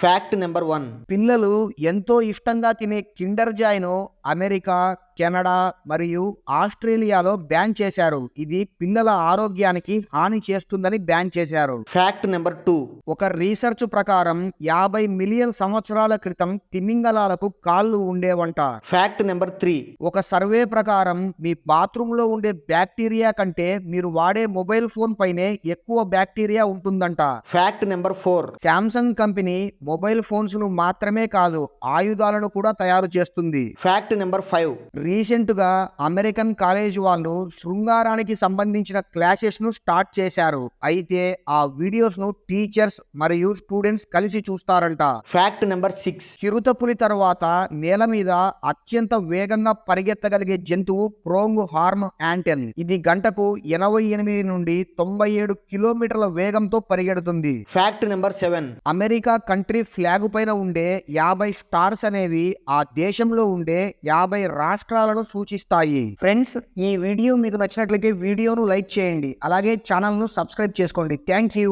Fact number 1. పిల్లలు ఎంతో ఇష్టంగా తినే కిండర్ జాయ్‌ను అమెరికా, కెనడా మరియు ఆస్ట్రేలియాలో బ్యాన్ చేశారు. ఇది పిల్లల ఆరోగ్యానికి హాని చేస్తుందని బ్యాన్ చేశారు. Fact number 2. ఒక రీసెర్చ్ ప్రకారం 50 మిలియన్ సంవత్సరాల క్రితం తిమింగలాలకు కాళ్ళు ఉండేవంట. Fact number 3. ఒక సర్వే ప్రకారం మీ బాత్రూంలో ఉండే బ్యాక్టీరియా కంటే మీరు వాడే మొబైల్ ఫోన్ పైనే ఎక్కువ బ్యాక్టీరియా ఉంటుందంట. Fact number 4. Samsung company mobile phones ను మాత్రమే కాదు, ఆయుధాలను కూడా తయారు చేస్తుంది. Fact number 5. రీసెంట్ గా అమెరికన్ కాలేజ్ వాళ్ళు శృంగారానికి సంబంధించిన క్లాసెస్ ను స్టార్ట్ చేశారు. అయితే ఆ వీడియోస్ ను టీచర్స్ మరియు స్టూడెంట్స్ కలిసి చూస్తారంట. Fact number 6. చిరుతపులి తర్వాత నేల మీద అత్యంత వేగంగా పరిగెత్తగలిగే జంతువు ప్రోంగ్ హార్న్ యాంటెల్. ఇది గంటకు 88 నుండి 97 కిలోమీటర్ల వేగంతో పరిగెడుతుంది. Fact number 7. America country flag పైన ఉండే 50 స్టార్స్ అనేవి ఆ దేశంలో ఉండే 50 రాష్ట్రాలను సూచిస్తాయి. ఫ్రెండ్స్, ఈ వీడియో మీకు నచ్చినట్లయితే వీడియోను లైక్ చేయండి. అలాగే ఛానల్ను సబ్స్క్రైబ్ చేసుకోండి. Thank you.